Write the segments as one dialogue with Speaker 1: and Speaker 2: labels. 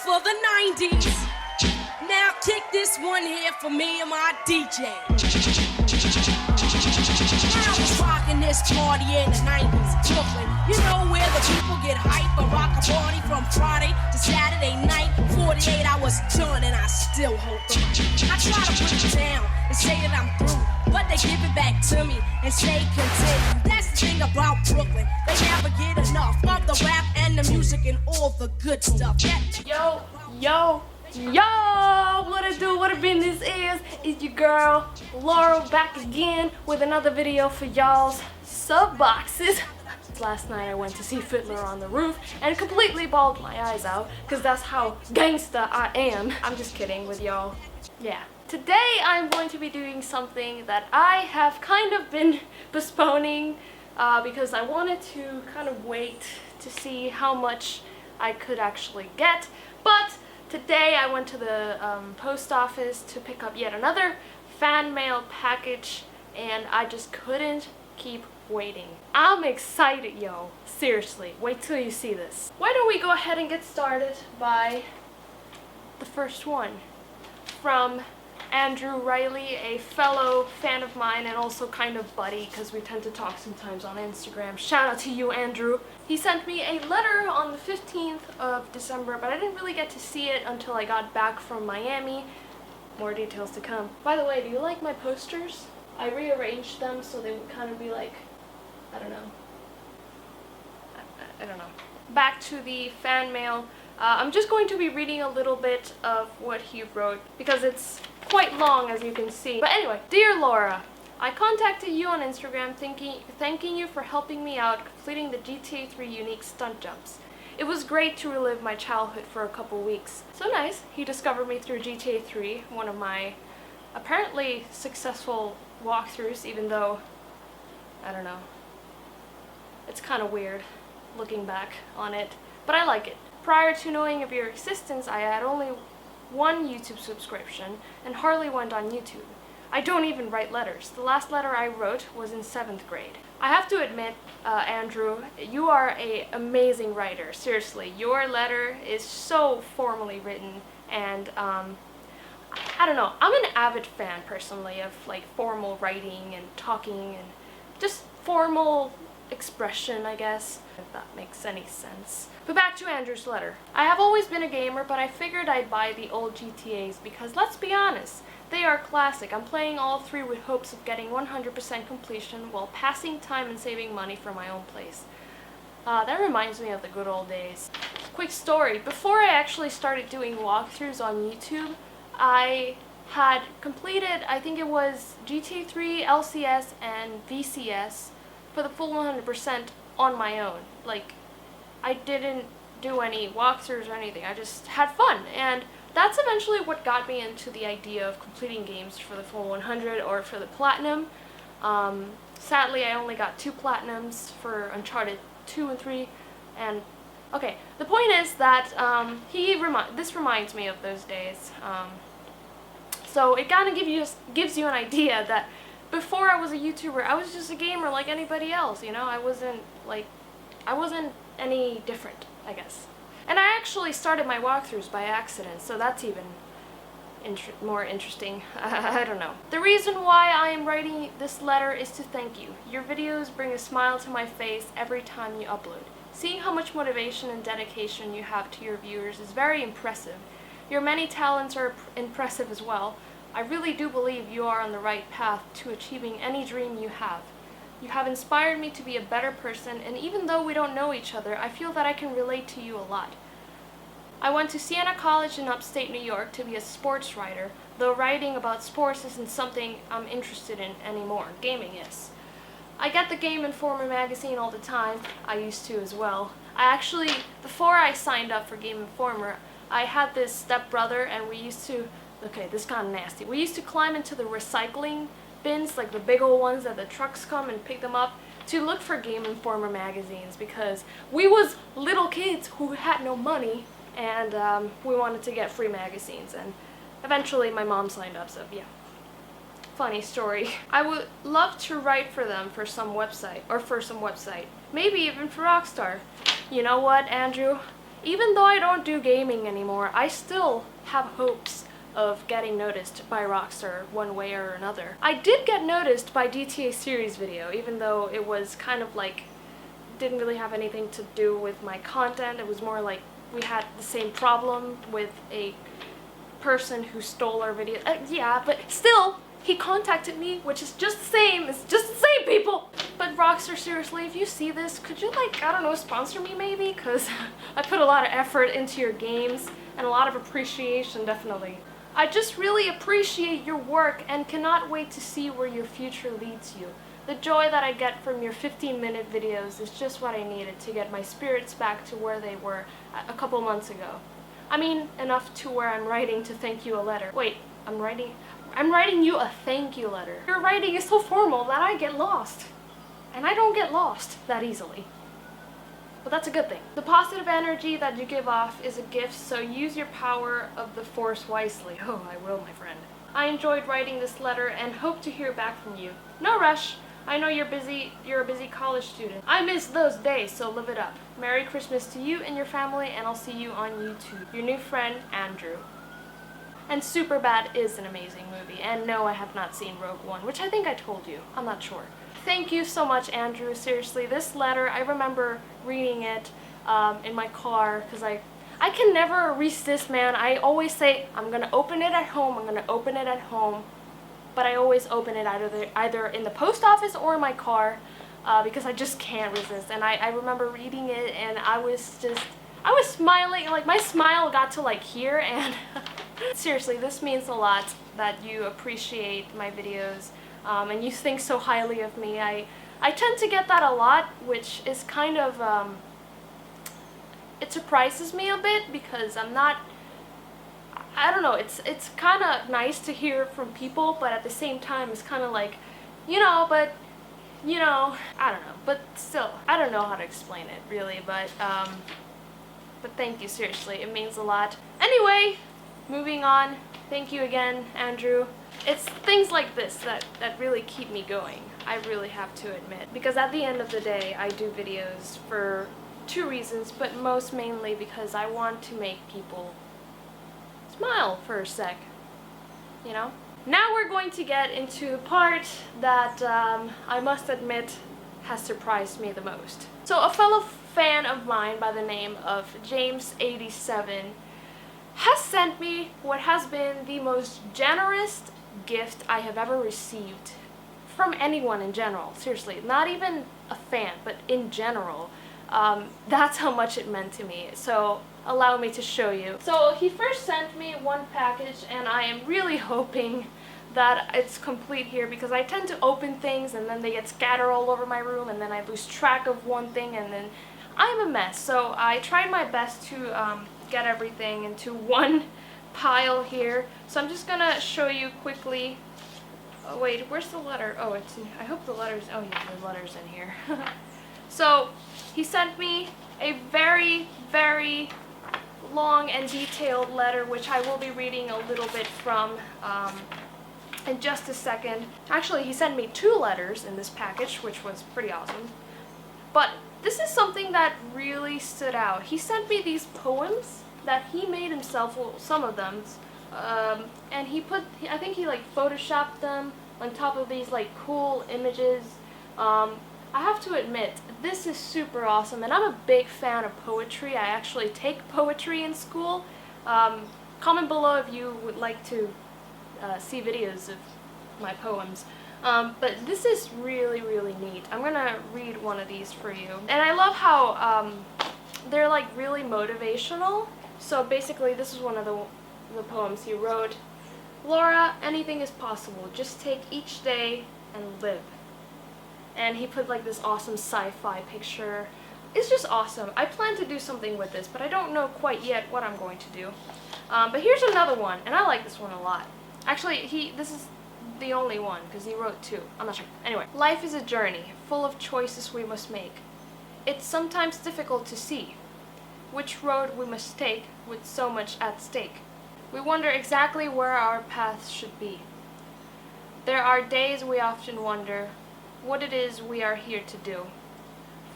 Speaker 1: for the 90s. Now kick this one here for me and my DJ. I was rocking this party in the 90s, Brooklyn. You know where the people get hype and rock a party from Friday to Saturday night. 48 hours done and I still hold them. I try to put it down and say that I'm through, but they give it back to me and say continue. That's the thing about Brooklyn. They never get enough of the rap and the music and all the good stuff.
Speaker 2: Yo, what it do, what it been, this is your girl, Laurel, back again with another video for y'all's sub boxes. Last night I went to see Fiddler on the Roof and completely bawled my eyes out because that's how gangsta I am. I'm just kidding with y'all. Yeah. Today I'm going to be doing something that I have kind of been postponing because I wanted to kind of wait to see how much I could actually get. But today I went to the post office to pick up yet another fan mail package and I just couldn't keep waiting. I'm excited, yo. Seriously, wait till you see this. Why don't we go ahead and get started by the first one from Andrew Riley, a fellow fan of mine and also kind of buddy because we tend to talk sometimes on Instagram. Shout out to you, Andrew. He sent me a letter on the 15th of December, but I didn't really get to see it until I got back from Miami. More details to come. By the way, do you like my posters? I rearranged them so they would kind of be like, I don't know. I don't know. Back to the fan mail. I'm just going to be reading a little bit of what he wrote because it's quite long, as you can see. But anyway, dear Laura, I contacted you on Instagram thanking you for helping me out completing the GTA 3 unique stunt jumps. It was great to relive my childhood for a couple weeks. So nice. He discovered me through GTA 3, one of my apparently successful walkthroughs, even though, I don't know, it's kind of weird looking back on it, but I like it. Prior to knowing of your existence, I had only one YouTube subscription and hardly went on YouTube. I don't even write letters. The last letter I wrote was in 7th grade. I have to admit, Andrew, you are an amazing writer. Seriously, your letter is so formally written and I don't know, I'm an avid fan personally of like formal writing and talking and just formal expression, I guess, if that makes any sense. But back to Andrew's letter. I have always been a gamer, but I figured I'd buy the old GTAs because, let's be honest, they are classic. I'm playing all three with hopes of getting 100% completion while passing time and saving money for my own place. That reminds me of the good old days. Quick story, before I actually started doing walkthroughs on YouTube, I had completed, I think it was GTA 3, LCS, and VCS for the full 100% on my own. Like, I didn't do any walkthroughs or anything, I just had fun, and that's eventually what got me into the idea of completing games for the full 100 or for the platinum. Sadly, I only got 2 platinums for Uncharted 2 and 3, and okay, the point is that this reminds me of those days. So it kind of gives you an idea that before I was a YouTuber, I was just a gamer like anybody else, you know? I wasn't any different, I guess. And I actually started my walkthroughs by accident, so that's even more interesting. I don't know. The reason why I am writing this letter is to thank you. Your videos bring a smile to my face every time you upload. Seeing how much motivation and dedication you have to your viewers is very impressive. Your many talents are impressive as well. I really do believe you are on the right path to achieving any dream you have. You have inspired me to be a better person, and even though we don't know each other, I feel that I can relate to you a lot. I went to Siena College in upstate New York to be a sports writer, though writing about sports isn't something I'm interested in anymore. Gaming is. I get the Game Informer magazine all the time. I used to as well. Before I signed up for Game Informer, I had this stepbrother and we used to, okay, this is kind of nasty. We used to climb into the recycling bins, like the big old ones that the trucks come and pick them up, to look for Game Informer magazines because we was little kids who had no money and we wanted to get free magazines, and eventually my mom signed up, so yeah. Funny story. I would love to write for them for some website, maybe even for Rockstar. You know what, Andrew? Even though I don't do gaming anymore, I still have hopes of getting noticed by Rockstar one way or another. I did get noticed by GTA series video, even though it was kind of like, didn't really have anything to do with my content. It was more like we had the same problem with a person who stole our video. Yeah, but still, he contacted me, which is just the same. It's just the same, people. But Rockstar, seriously, if you see this, could you, like, I don't know, sponsor me maybe? Because I put a lot of effort into your games and a lot of appreciation, definitely. I just really appreciate your work and cannot wait to see where your future leads you. The joy that I get from your 15-minute videos is just what I needed to get my spirits back to where they were a couple months ago. I mean, enough to where I'm writing to thank you a letter. Wait, I'm writing you a thank you letter. Your writing is so formal that I get lost. And I don't get lost that easily. But that's a good thing. The positive energy that you give off is a gift, so use your power of the force wisely. Oh, I will, my friend. I enjoyed writing this letter and hope to hear back from you. No rush. I know you're a busy college student. I miss those days, so live it up. Merry Christmas to you and your family, and I'll see you on YouTube. Your new friend, Andrew. And Superbad is an amazing movie, and no, I have not seen Rogue One, which I think I told you. I'm not sure. Thank you so much, Andrew. Seriously, this letter, I remember reading it in my car, because I can never resist, man. I always say, I'm gonna open it at home, I'm gonna open it at home, but I always open it either in the post office or in my car, because I just can't resist. And I remember reading it, and I was smiling, like my smile got to like here, and seriously, this means a lot that you appreciate my videos, and you think so highly of me. I tend to get that a lot, which is kind of, it surprises me a bit, because I don't know, it's kind of nice to hear from people, but at the same time, it's kind of like, I don't know, but still, I don't know how to explain it, really, but thank you, seriously, it means a lot. Anyway, moving on, thank you again, Andrew. It's things like this that really keep me going, I really have to admit, because at the end of the day, I do videos for two reasons, but most mainly because I want to make people smile for a sec, you know? Now we're going to get into the part that I must admit has surprised me the most. So a fellow fan of mine by the name of James87 has sent me what has been the most generous gift I have ever received from anyone in general. Seriously, not even a fan, but in general. That's how much it meant to me. So allow me to show you. So he first sent me one package, and I am really hoping that it's complete here, because I tend to open things and then they get scattered all over my room, and then I lose track of one thing, and then I'm a mess. So I tried my best to get everything into one pile here. So I'm just gonna show you quickly. Oh wait, where's the letter? Oh, it's in, I hope the letter's, oh yeah, the letter's in here. So he sent me a very, very long and detailed letter, which I will be reading a little bit from in just a second. Actually, he sent me 2 letters in this package, which was pretty awesome. But this is something that really stood out. He sent me these poems that he made himself, well, some of them, and I think he like photoshopped them on top of these like cool images. I have to admit, this is super awesome, and I'm a big fan of poetry. I actually take poetry in school. Comment below if you would like to see videos of my poems. But this is really, really neat. I'm gonna read one of these for you. And I love how they're like really motivational. So basically, this is one of the poems he wrote. Laura, anything is possible. Just take each day and live. And he put like this awesome sci-fi picture. It's just awesome. I plan to do something with this, but I don't know quite yet what I'm going to do. But here's another one, and I like this one a lot. Actually, this is the only one, because he wrote 2. I'm not sure. Anyway. Life is a journey, full of choices we must make. It's sometimes difficult to see which road we must take with so much at stake. We wonder exactly where our paths should be. There are days we often wonder what it is we are here to do.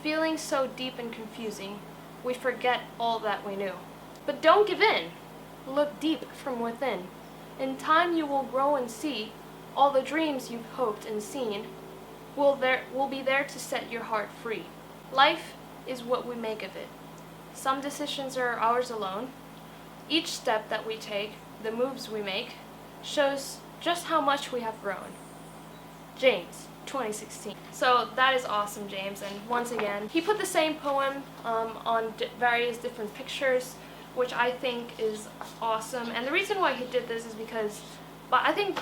Speaker 2: Feelings so deep and confusing, we forget all that we knew. But don't give in. Look deep from within. In time you will grow and see all the dreams you've hoped and seen will be there to set your heart free. Life is what we make of it. Some decisions are ours alone. Each step that we take, the moves we make, shows just how much we have grown. James, 2016. So that is awesome, James. And once again, he put the same poem on various different pictures, which I think is awesome. And the reason why he did this is because, but I think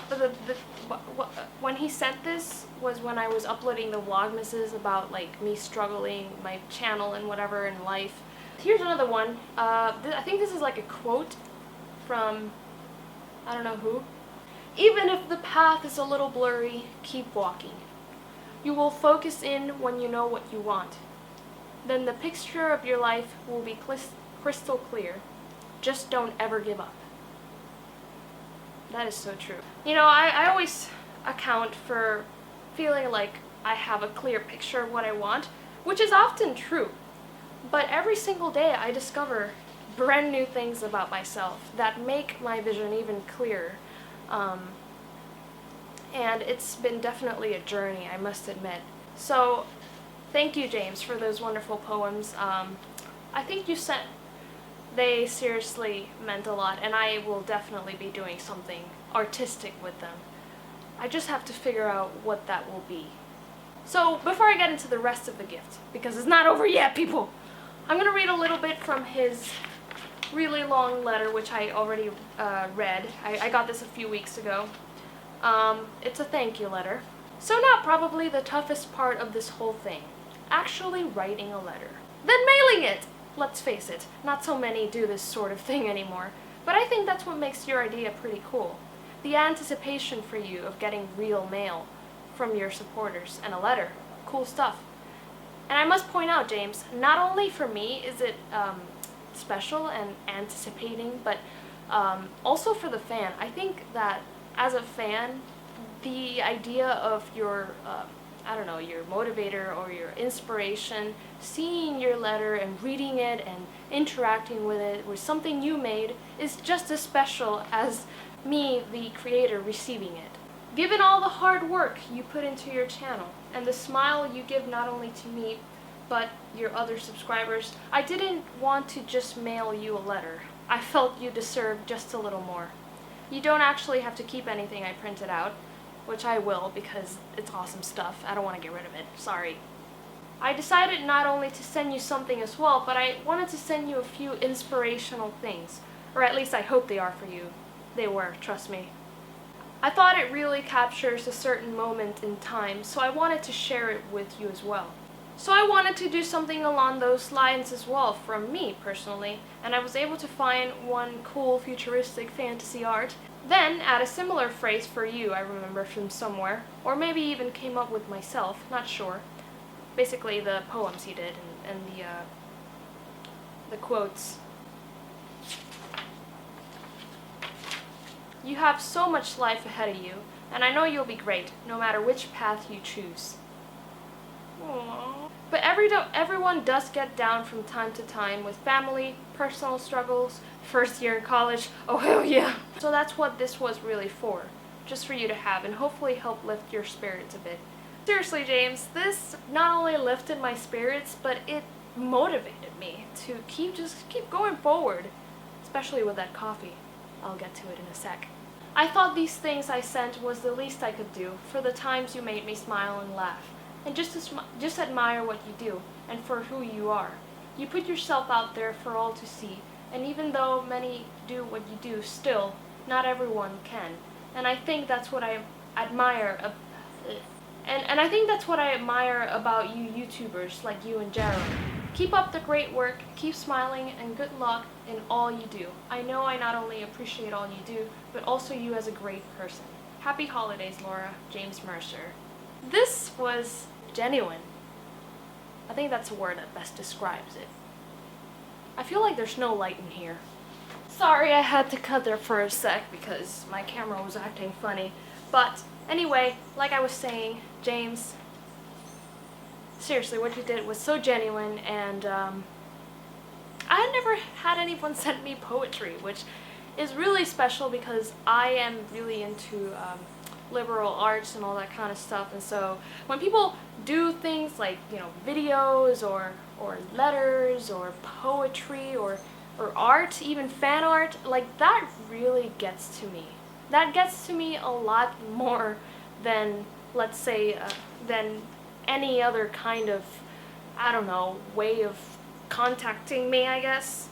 Speaker 2: when he sent this was when I was uploading the vlogmases about like me struggling my channel and whatever in life. Here's another one. I think this is like a quote from I don't know who. Even if the path is a little blurry, keep walking. You will focus in when you know what you want. Then the picture of your life will be crystal clear. Just don't ever give up. That is so true. You know, I always account for feeling like I have a clear picture of what I want, which is often true. But every single day I discover brand new things about myself that make my vision even clearer. And it's been definitely a journey, I must admit. So, thank you, James, for those wonderful poems. I think they seriously meant a lot, and I will definitely be doing something artistic with them. I just have to figure out what that will be. So, before I get into the rest of the gift, because it's not over yet, people, I'm going to read a little bit from his really long letter, which I already read. I got this a few weeks ago. It's a thank you letter. So now probably the toughest part of this whole thing, actually writing a letter. Then mailing it! Let's face it, not so many do this sort of thing anymore, but I think that's what makes your idea pretty cool. The anticipation for you of getting real mail from your supporters and a letter. Cool stuff. And I must point out, James, not only for me is it special and anticipating, but also for the fan. I think that as a fan, the idea of your, I don't know, your motivator or your inspiration, seeing your letter and reading it and interacting with it with something you made is just as special as me, the creator, receiving it. Given all the hard work you put into your channel and the smile you give not only to me, but your other subscribers, I didn't want to just mail you a letter. I felt you deserved just a little more. You don't actually have to keep anything I printed out, which I will because it's awesome stuff. I don't want to get rid of it. Sorry. I decided not only to send you something as well, but I wanted to send you a few inspirational things. Or at least I hope they are for you. They were, trust me. I thought it really captures a certain moment in time, so I wanted to share it with you as well. So I wanted to do something along those lines as well from me personally, and I was able to find one cool futuristic fantasy art, then add a similar phrase for you I remember from somewhere, or maybe even came up with myself, not sure. Basically the poems he did and the quotes. You have so much life ahead of you, and I know you'll be great, no matter which path you choose. Aww. But everyone does get down from time to time with family, personal struggles, first year in college, oh hell yeah. So that's what this was really for, just for you to have and hopefully help lift your spirits a bit. Seriously, James, this not only lifted my spirits, but it motivated me to keep going forward, especially with that coffee. I'll get to it in a sec. I thought these things I sent was the least I could do for the times you made me smile and laugh. And just admire what you do, and for who you are. You put yourself out there for all to see, and even though many do what you do, still, not everyone can. And I think that's what I admire I think that's what I admire about you YouTubers like you and Jared. Keep up the great work, keep smiling, and good luck in all you do. I know I not only appreciate all you do, but also you as a great person. Happy holidays, Laura. James Mercer. This was genuine. I think that's a word that best describes it. I feel like there's no light in here. Sorry I had to cut there for a sec because my camera was acting funny. But anyway, like I was saying, James, seriously, what you did was so genuine, and never had anyone send me poetry, which is really special because I am really into liberal arts and all that kind of stuff. And so when people do things like, you know, videos or letters or poetry or art, even fan art, like that really gets to me. That gets to me a lot more than, let's say, than any other kind of, I don't know, way of contacting me, I guess.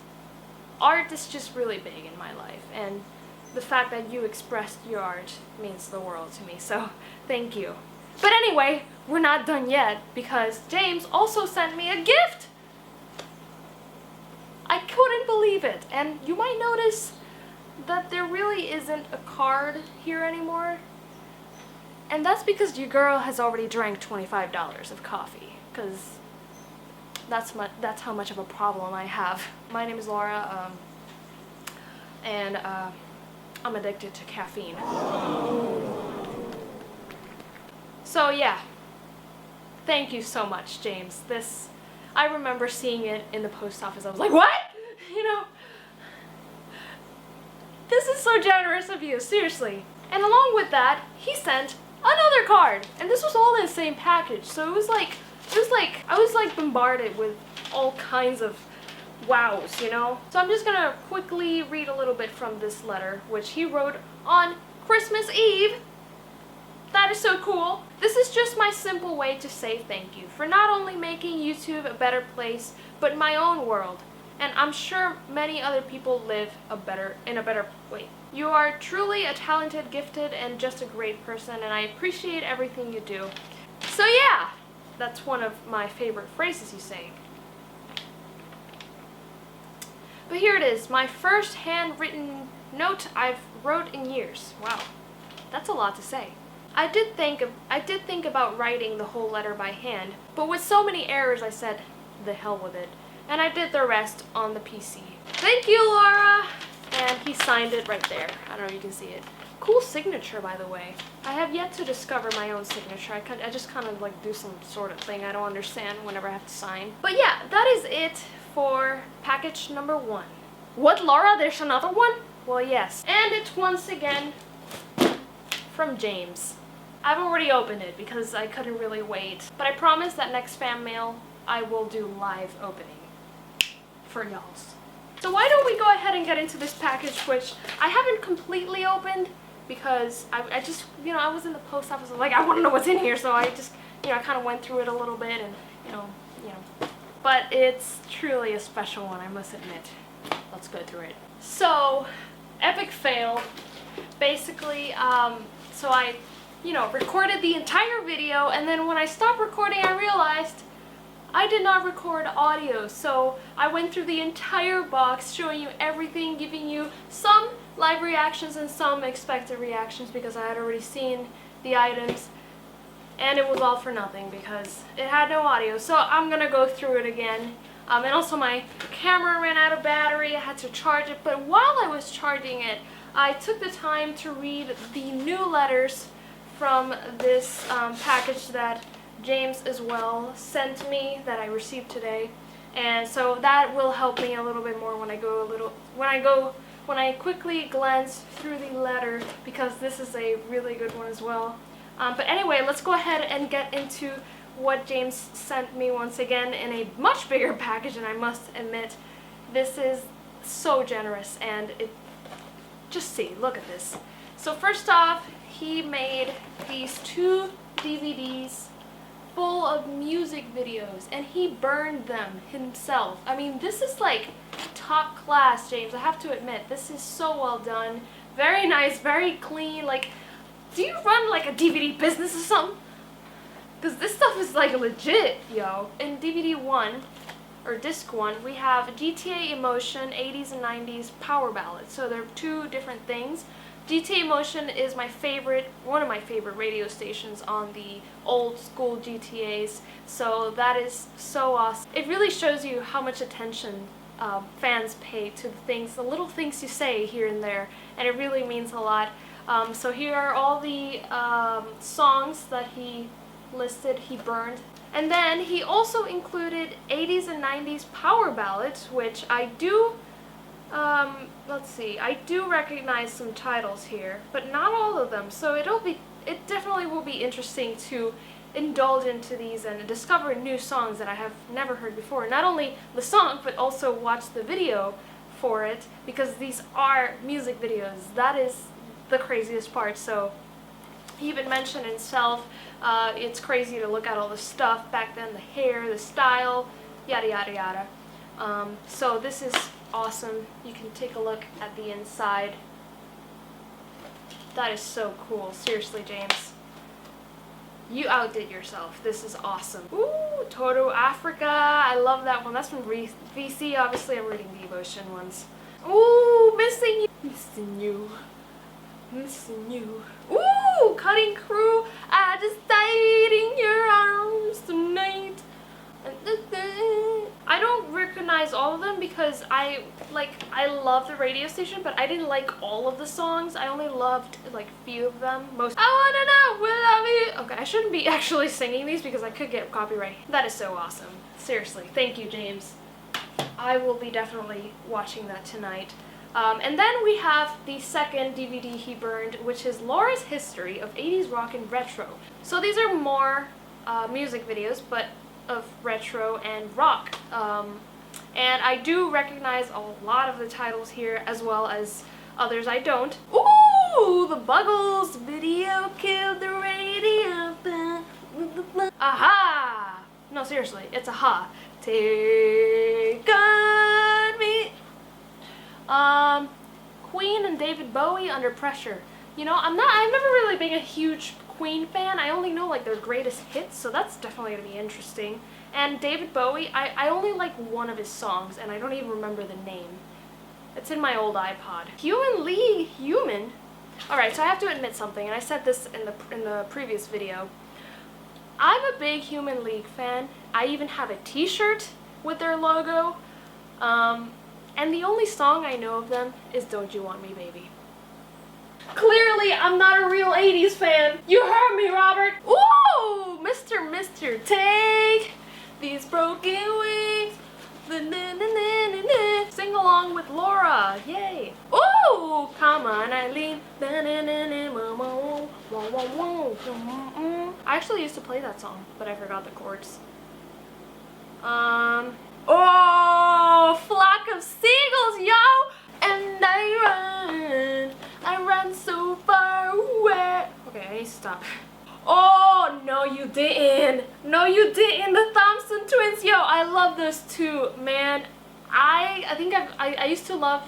Speaker 2: Art is just really big in my life, and the fact that you expressed your art means the world to me, so thank you. But anyway, we're not done yet, because James also sent me a gift! I couldn't believe it, and you might notice that there really isn't a card here anymore. And that's because your girl has already drank $25 of coffee, because that's how much of a problem I have. My name is Laura, and I'm addicted to caffeine. So yeah, thank you so much, James. I remember seeing it in the post office. I was like, what? You know, this is so generous of you, seriously. And along with that, he sent another card, and this was all in the same package. So it was like I was like bombarded with all kinds of wows, you know? So I'm just gonna quickly read a little bit from this letter, which he wrote on Christmas Eve. That is so cool. This is just my simple way to say thank you for not only making YouTube a better place, but my own world. And I'm sure many other people live in a better way. You are truly a talented, gifted, and just a great person, and I appreciate everything you do. So yeah, that's one of my favorite phrases you say. But here it is, my first handwritten note I've wrote in years. Wow, that's a lot to say. I did think about writing the whole letter by hand, but with so many errors I said, the hell with it. And I did the rest on the PC. Thank you, Laura! And he signed it right there. I don't know if you can see it. Cool signature, by the way. I have yet to discover my own signature. I just kind of like do some sort of thing I don't understand whenever I have to sign. But yeah, that is it for package number 1. What, Laura? There's another one? Well, yes. And it's once again from James. I've already opened it because I couldn't really wait. But I promise that next fan mail I will do live opening for y'alls. So why don't we go ahead and get into this package, which I haven't completely opened because I just, you know, I was in the post office, like, I want to know what's in here, so I just, you know, I kind of went through it a little bit and, you know. But it's truly a special one, I must admit. Let's go through it. So, epic fail. Basically, so I, you know, recorded the entire video, and then when I stopped recording, I realized I did not record audio, so I went through the entire box showing you everything, giving you some live reactions and some expected reactions because I had already seen the items, and it was all for nothing because it had no audio. So I'm gonna go through it again. And also my camera ran out of battery, I had to charge it, but while I was charging it, I took the time to read the new letters from this package that James as well sent me that I received today, and so that will help me a little bit more when I quickly glance through the letter, because this is a really good one as well. But anyway, let's go ahead and get into what James sent me once again in a much bigger package, and I must admit this is so generous, and just see, look at this. So first off, he made these 2 DVDs full of music videos, and he burned them himself. I mean, this is like top class, James. I have to admit, this is so well done. Very nice, very clean. Like, do you run like a DVD business or something? Because this stuff is like legit, yo. In DVD 1, or disc 1, we have GTA Emotion 80s and 90s Power Ballads. So they're 2 different things. GTA Emotion is one of my favorite radio stations on the old school GTAs, so that is so awesome. It really shows you how much attention fans pay to the little things you say here and there, and it really means a lot. So here are all the songs that he listed, he burned. And then he also included 80s and 90s power ballads, which I do, let's see, I do recognize some titles here, but not all of them. So it definitely will be interesting to indulge into these and discover new songs that I have never heard before. Not only the song, but also watch the video for it, because these are music videos. That is the craziest part. So he even mentioned himself, it's crazy to look at all the stuff back then, the hair, the style, yada yada yada. So this is awesome. You can take a look at the inside. That is so cool. Seriously, James. You outdid yourself. This is awesome. Ooh, Toto Africa. I love that one. That's from VC. Obviously, I'm reading the emotion ones. Ooh, missing you. Missing you. Missing you. Ooh, Cutting Crew. I just died in your arms tonight. I don't recognize all of them because I love the radio station, but I didn't like all of the songs. I only loved like a few of them. Most. I wanna know, will I be? Okay, I shouldn't be actually singing these because I could get copyright. That is so awesome. Seriously, thank you, James. I will be definitely watching that tonight. And then we have the second DVD he burned, which is Laura's History of 80s Rock and Retro. So these are more music videos, but of retro and rock. And I do recognize a lot of the titles here, as well as others I don't. Ooh, the Buggles video killed the radio. Aha! No, seriously, it's aha. Take on me. Queen and David Bowie, Under Pressure. You know, I've never really been a huge Queen fan. I only know like their greatest hits, so that's definitely gonna be interesting. And David Bowie, I only like one of his songs, and I don't even remember the name. It's in my old iPod. Human League, Human. All right, so I have to admit something, and I said this in the previous video. I'm a big Human League fan. I even have a T-shirt with their logo. And the only song I know of them is Don't You Want Me, Baby. Clearly, I'm not a real 80s fan. You heard me, Robert. Ooh, Mr. Take these broken wings. Sing along with Laura. Yay. Ooh, come on, Eileen. I actually used to play that song, but I forgot the chords. Oh, Flock of Seagulls, yo! And I run so far away. Okay, I need to stop. Oh, no you didn't. No you didn't. The Thompson Twins, yo, I love those two, man. I think I used to love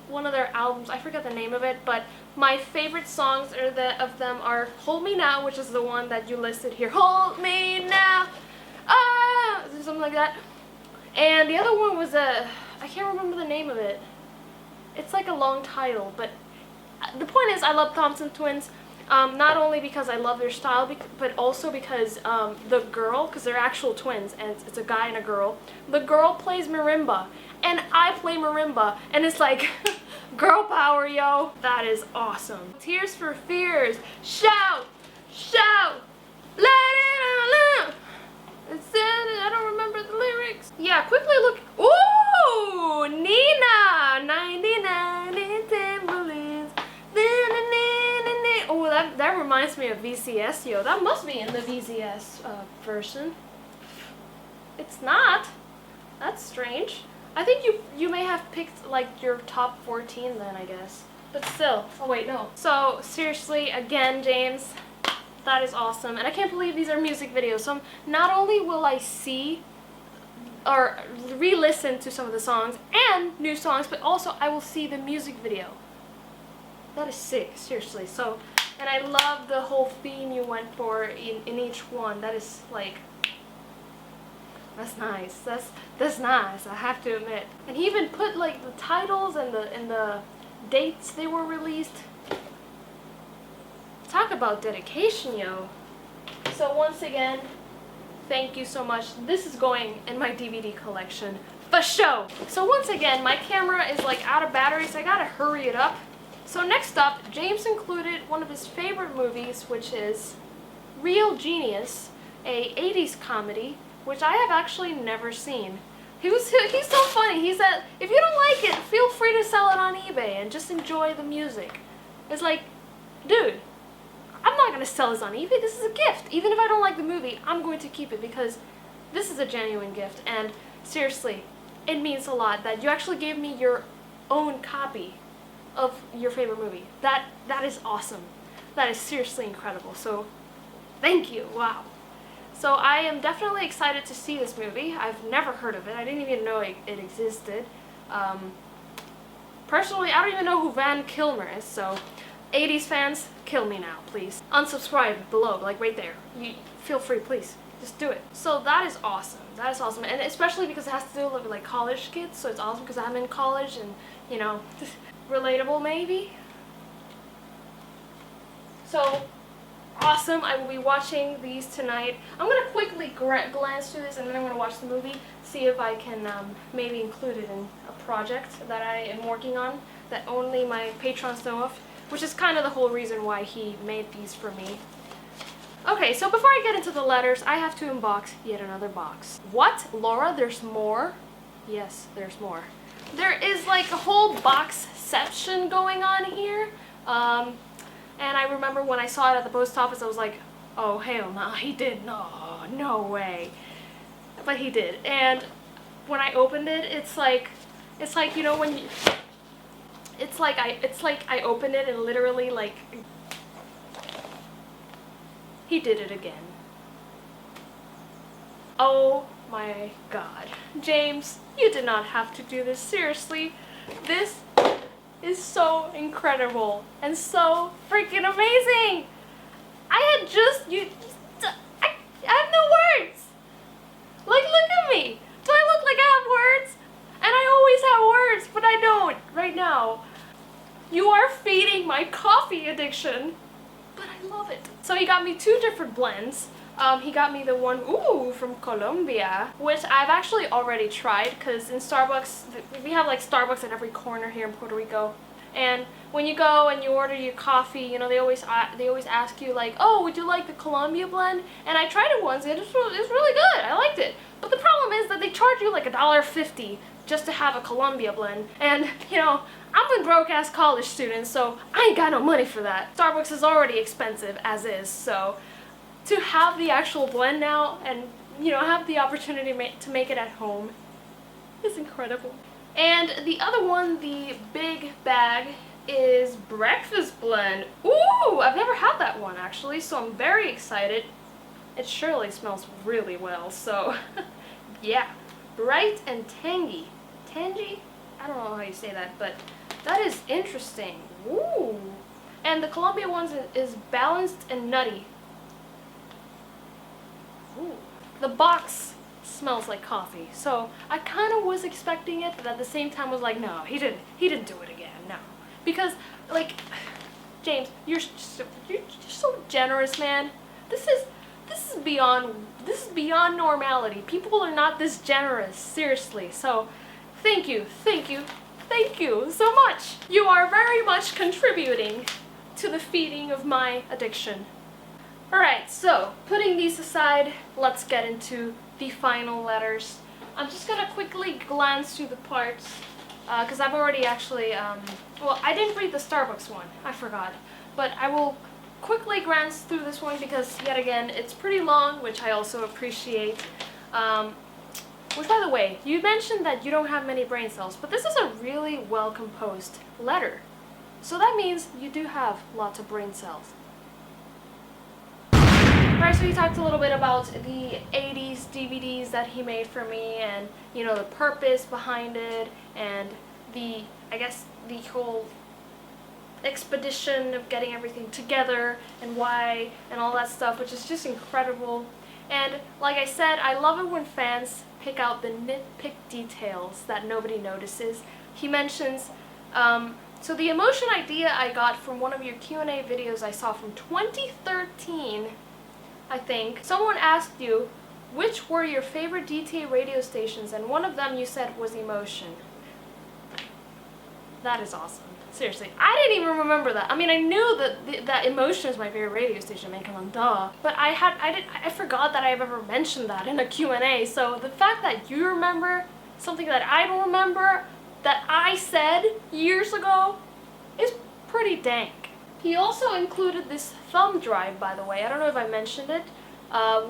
Speaker 2: one of their albums. I forget the name of it, but my favorite songs of them are Hold Me Now, which is the one that you listed here. Hold me now. Ah, something like that. And the other one was I can't remember the name of it. It's like a long title, but the point is I love Thompson Twins, not only because I love their style, but also because the girl, because they're actual twins, and it's a guy and a girl. The girl plays marimba, and I play marimba, and it's like, girl power, yo. That is awesome. Tears for Fears, shout, shout, let it out. It said, I don't remember the lyrics. Yeah, quickly look. Ooh, Nina, 99 in Timberlands. Oh, that reminds me of VCS, yo. That must be in the VCS version. It's not. That's strange. I think you may have picked like your top 14 then, I guess. But still. Oh wait, no. So seriously, again, James. That is awesome, and I can't believe these are music videos. So not only will I see or re-listen to some of the songs and new songs, but also I will see the music video. That is sick, seriously. So, and I love the whole theme you went for in each one. That is like, that's nice. That's nice, I have to admit. And he even put like the titles and the dates they were released. Talk about dedication, yo. So once again, thank you so much. This is going in my DVD collection for show. So once again, my camera is like out of battery, so I gotta hurry it up. So next up, James included one of his favorite movies, which is Real Genius. a 80s comedy, which I have actually never seen. He's so funny. He said, if you don't like it, feel free to sell it on eBay and just enjoy the music. It's like, dude, I'm not going to sell this on eBay. This is a gift. Even if I don't like the movie, I'm going to keep it because this is a genuine gift. And seriously, it means a lot that you actually gave me your own copy of your favorite movie. That is awesome. That is seriously incredible. So, thank you. Wow. So I am definitely excited to see this movie. I've never heard of it. I didn't even know it existed. Personally, I don't even know who Van Kilmer is, so 80s fans, kill me now, please. Unsubscribe below, like right there. You feel free, please. Just do it. So that is awesome. That is awesome. And especially because it has to do with like college kids, so it's awesome because I'm in college and, you know, relatable maybe. So awesome. I will be watching these tonight. I'm going to quickly glance through this and then I'm going to watch the movie, see if I can maybe include it in a project that I am working on that only my patrons know of, which is kind of the whole reason why he made these for me. Okay, so before I get into the letters, I have to unbox yet another box. What? Laura, there's more? Yes, there's more. There is like a whole boxception going on here. And I remember when I saw it at the post office, I was like, oh, hell no, he did. No way. But he did. And when I opened it, it's like, you know, when you, it's like I opened it and literally like, he did it again. Oh my god. James, you did not have to do this. Seriously. This is so incredible and so freaking amazing. I have no words. Like, look at me. Do I look like I have words? And I always have words, but I don't right now. You are feeding my coffee addiction, but I love it. So he got me two different blends. He got me the one, from Colombia, which I've actually already tried because in Starbucks, we have like Starbucks at every corner here in Puerto Rico. And when you go and you order your coffee, you know, they always ask you like, oh, would you like the Colombia blend? And I tried it once and it's really good. I liked it. But the problem is that they charge you like $1.50 just to have a Colombia blend. And, you know, I'm a broke-ass college student, so I ain't got no money for that. Starbucks is already expensive as is, so to have the actual blend now and, you know, have the opportunity to make it at home is incredible. And the other one, the big bag, is breakfast blend. Ooh, I've never had that one actually, so I'm very excited. It surely smells really well, so yeah. Bright and tangy. Tangy? I don't know how you say that, but that is interesting. Ooh. And the Colombia one is balanced and nutty. Ooh. The box smells like coffee, so I kind of was expecting it, but at the same time was like, no, he didn't do it again, no. Because, like, James, you're so generous, man. This is beyond normality. People are not this generous, seriously. So, thank you so much. You are very much contributing to the feeding of my addiction. Alright, so, putting these aside, let's get into the final letters. I'm just gonna quickly glance through the parts, because I've already actually, well, I didn't read the Starbucks one, I forgot. But I will quickly glance through this one because, yet again, it's pretty long, which I also appreciate. Which, by the way, you mentioned that you don't have many brain cells, but this is a really well-composed letter. So that means you do have lots of brain cells. Alright, so he talked a little bit about the 80s DVDs that he made for me and, you know, the purpose behind it and the, I guess, the whole expedition of getting everything together and why and all that stuff, which is just incredible. And like I said, I love it when fans pick out the nitpick details that nobody notices. He mentions, so the emotion idea I got from one of your Q&A videos I saw from 2013, I think. Someone asked you, which were your favorite DTA radio stations, and one of them you said was Emotion. That is awesome. Seriously, I didn't even remember that. I mean, I knew that Emotion is my favorite radio station, man, come on, duh. But I forgot that I've ever mentioned that in a Q&A. So the fact that you remember something that I don't remember, that I said years ago, is pretty dank. He also included this thumb drive, by the way. I don't know if I mentioned it,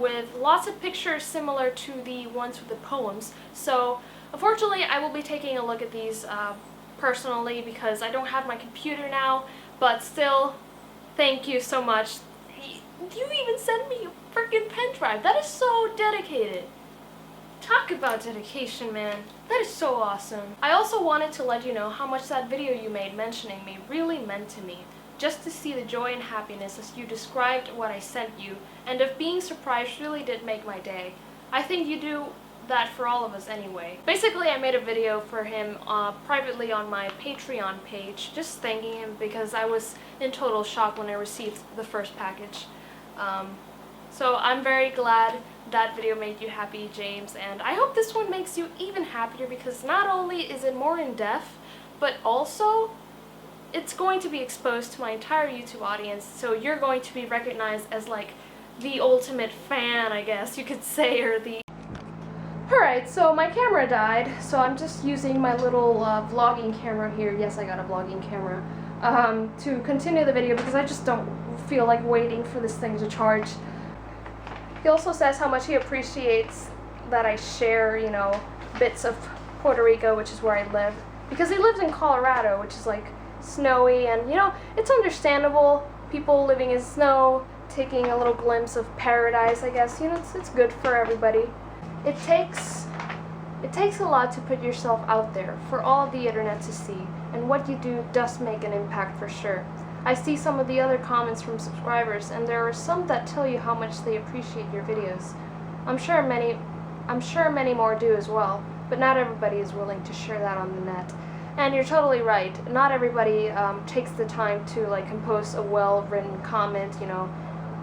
Speaker 2: with lots of pictures similar to the ones with the poems. So, unfortunately, I will be taking a look at these personally because I don't have my computer now, but still, thank you so much. You even sent me a freaking pen drive. That is so dedicated. Talk about dedication, man. That is so awesome. I also wanted to let you know how much that video you made mentioning me really meant to me. Just to see the joy and happiness as you described what I sent you, and of being surprised really did make my day. I think you do that for all of us anyway. Basically, I made a video for him privately on my Patreon page, just thanking him because I was in total shock when I received the first package. So I'm very glad that video made you happy, James, and I hope this one makes you even happier because not only is it more in-depth, but also it's going to be exposed to my entire YouTube audience, so you're going to be recognized as like the ultimate fan, I guess you could say, or the... Alright, so my camera died, so I'm just using my little vlogging camera here. Yes, I got a vlogging camera. To continue the video because I just don't feel like waiting for this thing to charge. He also says how much he appreciates that I share, you know, bits of Puerto Rico, which is where I live. Because he lives in Colorado, which is like snowy, and you know, it's understandable. People living in snow, taking a little glimpse of paradise, I guess. You know, it's good for everybody. It takes a lot to put yourself out there for all of the internet to see, and what you do does make an impact for sure. I see some of the other comments from subscribers, and there are some that tell you how much they appreciate your videos. I'm sure many more do as well, but not everybody is willing to share that on the net. And you're totally right. Not everybody takes the time to like compose a well-written comment, you know,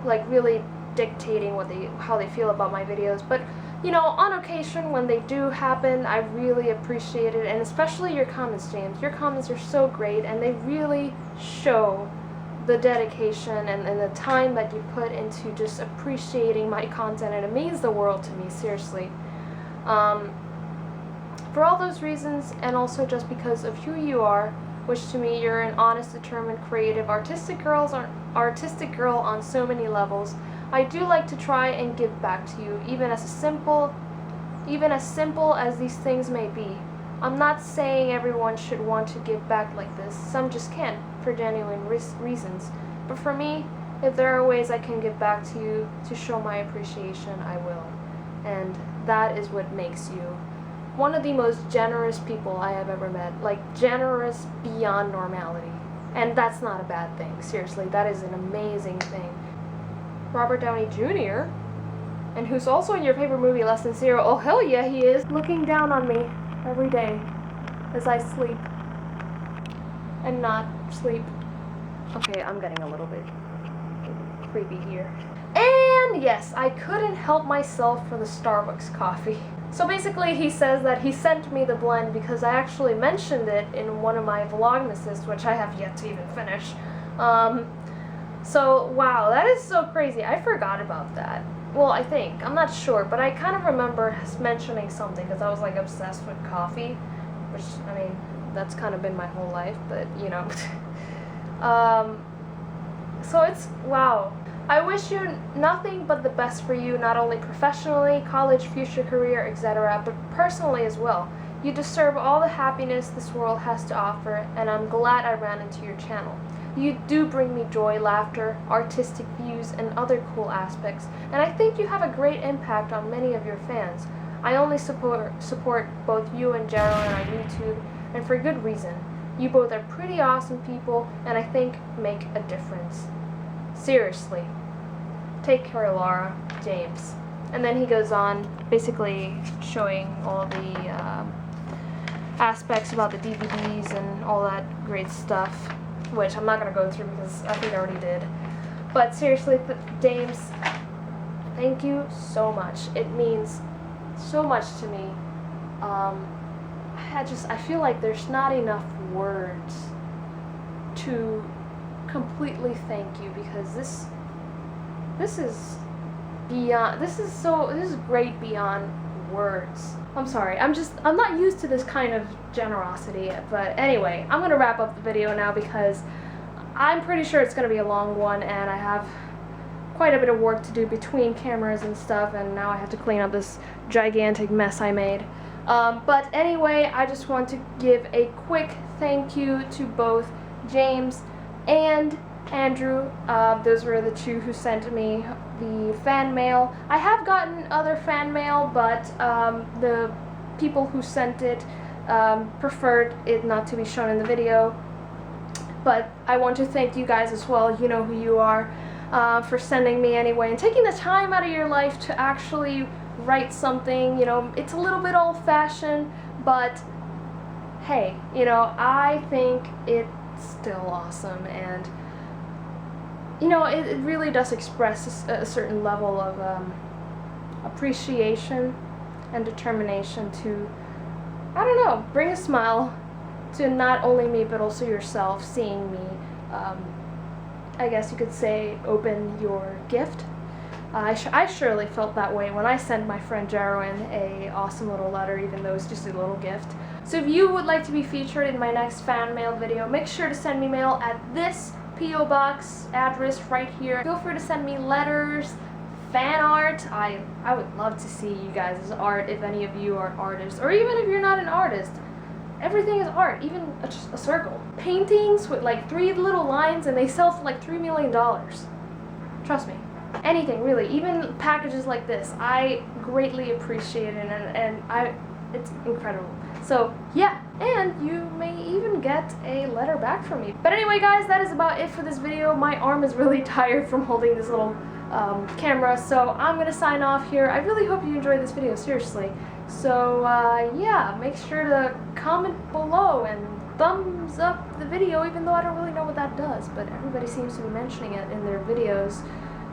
Speaker 2: like really dictating how they feel about my videos. But you know, on occasion when they do happen, I really appreciate it, and especially your comments, James. Your comments are so great, and they really show the dedication and the time that you put into just appreciating my content, and it means the world to me, seriously. For all those reasons, and also just because of who you are, which to me you're an honest, determined, creative, artistic girl on so many levels, I do like to try and give back to you, even as simple as these things may be. I'm not saying everyone should want to give back like this. Some just can't, for genuine reasons. But for me, if there are ways I can give back to you to show my appreciation, I will. And that is what makes you one of the most generous people I have ever met. Like, generous beyond normality. And that's not a bad thing. Seriously, that is an amazing thing. Robert Downey Jr., and who's also in your favorite movie, Less Than Zero. Oh, hell yeah, he is. Looking down on me every day as I sleep and not sleep. Okay, I'm getting a little bit creepy here. And yes, I couldn't help myself for the Starbucks coffee. So basically, he says that he sent me the blend because I actually mentioned it in one of my Vlogmases, which I have yet to even finish. So, wow, that is so crazy. I forgot about that. Well, I think. I'm not sure, but I kind of remember mentioning something because I was, like, obsessed with coffee, which, I mean, that's kind of been my whole life, but, you know. So it's, wow. I wish you nothing but the best for you, not only professionally, college, future career, etc., but personally as well. You deserve all the happiness this world has to offer, and I'm glad I ran into your channel. You do bring me joy, laughter, artistic views, and other cool aspects, and I think you have a great impact on many of your fans. I only support both you and Geraldine on YouTube, and for good reason. You both are pretty awesome people, and I think make a difference. Seriously. Take care, Laura. James. And then he goes on, basically showing all the aspects about the DVDs and all that great stuff, which I'm not going to go through because I think I already did. But seriously, James, thank you so much. It means so much to me. I feel like there's not enough words to completely thank you, because this is beyond, this is great beyond words. I'm sorry, I'm not used to this kind of generosity. But anyway, I'm gonna wrap up the video now because I'm pretty sure it's gonna be a long one, and I have quite a bit of work to do between cameras and stuff, and now I have to clean up this gigantic mess I made. But anyway, I just want to give a quick thank you to both James and Andrew. Those were the two who sent me the fan mail. I have gotten other fan mail, but the people who sent it preferred it not to be shown in the video. But I want to thank you guys as well. You know who you are, for sending me anyway and taking the time out of your life to actually write something. You know, it's a little bit old-fashioned, but hey, you know, I think it's still awesome, and you know, it really does express a certain level of appreciation and determination to, I don't know, bring a smile to not only me but also yourself, seeing me, I guess you could say, open your gift. I surely felt that way when I sent my friend Jarwin a awesome little letter, even though it's just a little gift. So if you would like to be featured in my next fan mail video, make sure to send me mail at this P.O. Box address right here. Feel free to send me letters, fan art. I would love to see you guys' art if any of you are artists, or even if you're not an artist. Everything is art, even just a circle. Paintings with like 3 little lines and they sell for like $3 million. Trust me. Anything, really. Even packages like this. I greatly appreciate it, and it's incredible. So yeah, and you may even get a letter back from me. But anyway guys, that is about it for this video. My arm is really tired from holding this little camera, so I'm gonna sign off here. I really hope you enjoyed this video, seriously. So yeah, make sure to comment below and thumbs up the video, even though I don't really know what that does, but everybody seems to be mentioning it in their videos.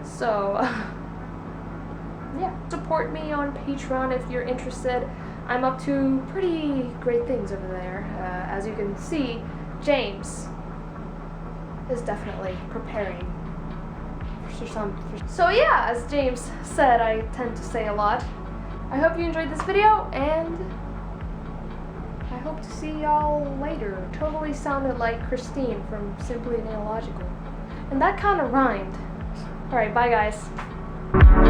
Speaker 2: So yeah, support me on Patreon if you're interested. I'm up to pretty great things over there. As you can see, James is definitely preparing for some. So yeah, as James said, I tend to say a lot. I hope you enjoyed this video, and I hope to see y'all later. Totally sounded like Christine from Simply Nailogical. And that kind of rhymed. Alright, bye guys.